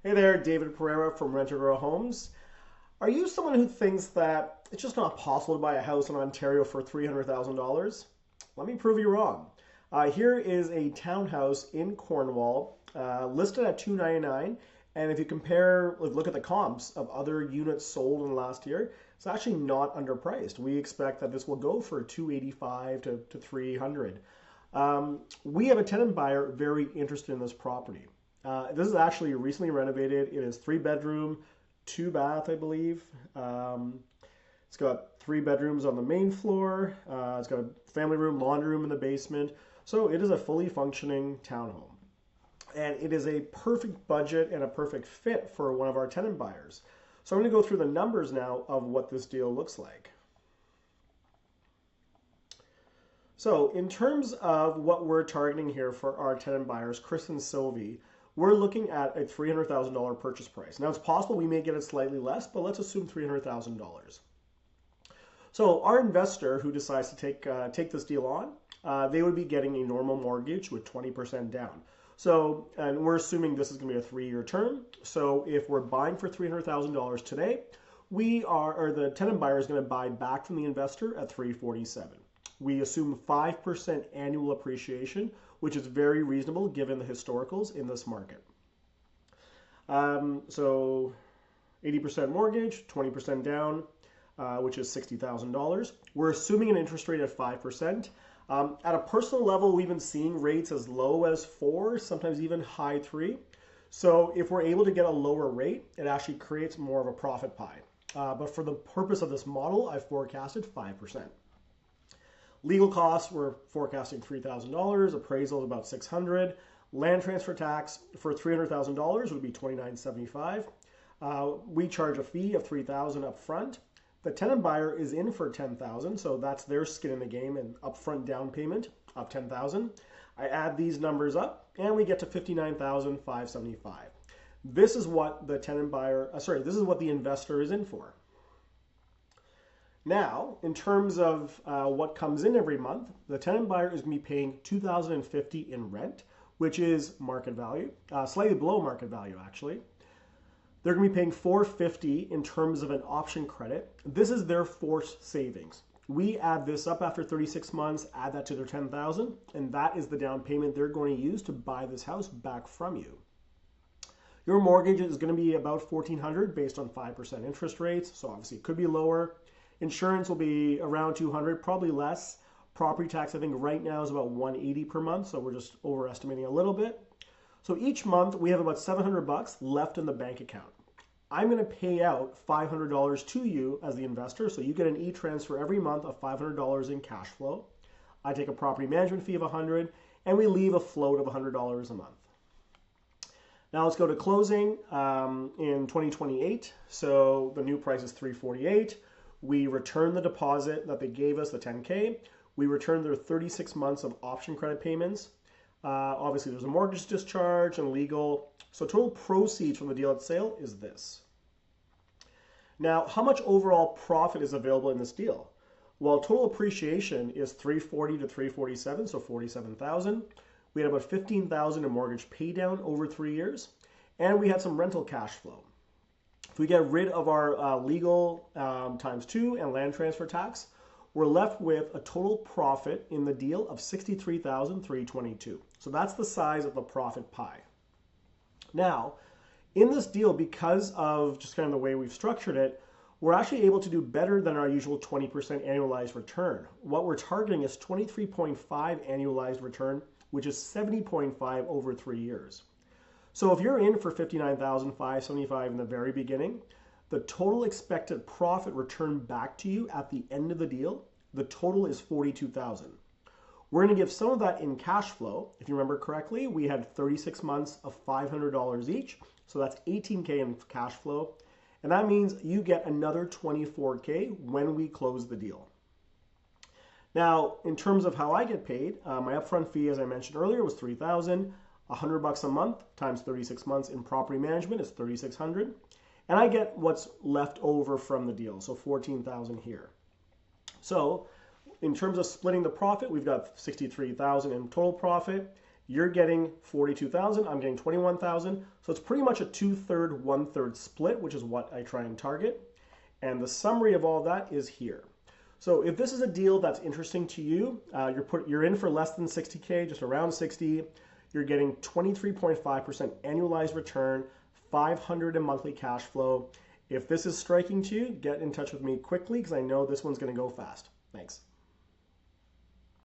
Hey there, David Pereira from Rent or Grow Homes. Are you someone who thinks that it's just not possible to buy a house in Ontario for $300,000? Let me prove you wrong. Here is a townhouse in Cornwall, listed at $299, and if you compare, look at the comps of other units sold in the last year, it's actually not underpriced. We expect that this will go for 285 to 300. We have a tenant buyer very interested in this property. This is actually recently renovated. It is 3 bedroom, 2 bath, I believe. It's got 3 bedrooms on the main floor. It's got a family room, laundry room in the basement. So it is a fully functioning townhome. And it is a perfect budget and a perfect fit for one of our tenant buyers. So I'm going to go through the numbers now of what this deal looks like. So in terms of what we're targeting here for our tenant buyers, Kris and Sylvie, we're looking at a $300,000 purchase price. Now it's possible we may get it slightly less, but let's assume $300,000. So our investor who decides to take this deal on, they would be getting a normal mortgage with 20% down. So, and we're assuming this is going to be a 3-year term. So if we're buying for $300,000 today, the tenant buyer is going to buy back from the investor at $347. We assume 5% annual appreciation, which is very reasonable given the historicals in this market. So 80% mortgage, 20% down, which is $60,000. We're assuming an interest rate of 5%. At a personal level, we've been seeing rates as low as 4, sometimes even high 3. So if we're able to get a lower rate, it actually creates more of a profit pie. But for the purpose of this model, I've forecasted 5%. Legal costs, we're forecasting $3,000. Appraisal is about $600. Land transfer tax for $300,000 would be $2,975. We charge a fee of $3,000 up front. The tenant buyer is in for $10,000, so that's their skin in the game and upfront down payment of $10,000. I add these numbers up, and we get to $59,575. This is what the this is what the investor is in for. Now, in terms of what comes in every month, the tenant buyer is going to be paying $2,050 in rent, which is market value, slightly below market value actually. They're going to be paying $450 in terms of an option credit. This is their forced savings. We add this up after 36 months, add that to their $10,000, and that is the down payment they're going to use to buy this house back from you. Your mortgage is going to be about $1,400 based on 5% interest rates, so obviously it could be lower. Insurance will be around $200, probably less. Property tax, I think right now is about $180 per month, so we're just overestimating a little bit. So each month we have about $700 left in the bank account. I'm going to pay out $500 to you as the investor, so you get an e-transfer every month of $500 in cash flow. I take a property management fee of $100, and we leave a float of $100 a month. Now let's go to closing in 2028. So the new price is $348. We return the deposit that they gave us, the $10K. We return their 36 months of option credit payments. Obviously, there's a mortgage discharge and legal. So total proceeds from the deal at sale is this. Now, how much overall profit is available in this deal? Well, total appreciation is $340 to $347, so $47,000. We had about $15,000 in mortgage pay down over 3 years, and we had some rental cash flow. If we get rid of our legal times 2 and land transfer tax, we're left with a total profit in the deal of $63,322. So that's the size of the profit pie. Now, in this deal, because of just kind of the way we've structured it, we're actually able to do better than our usual 20% annualized return. What we're targeting is 23.5 annualized return, which is 70.5 over 3 years. So if you're in for $59,575 in the very beginning, the total expected profit returned back to you at the end of the deal, the total is $42,000. We're going to give some of that in cash flow. If you remember correctly, we had 36 months of $500 each, so that's $18K in cash flow. And that means you get another $24K when we close the deal. Now, in terms of how I get paid, my upfront fee, as I mentioned earlier, was $3,000. $100 a month times 36 months in property management is $3,600. And I get what's left over from the deal, so $14,000 here. So in terms of splitting the profit, we've got $63,000 in total profit. You're getting 42,000, I'm getting 21,000. So it's pretty much a 2/3, 1/3 split, which is what I try and target. And the summary of all that is here. So if this is a deal that's interesting to you, you're in for less than 60K, just around 60. You're getting 23.5% annualized return, 500 in monthly cash flow. If this is striking to you, get in touch with me quickly because I know this one's going to go fast. Thanks.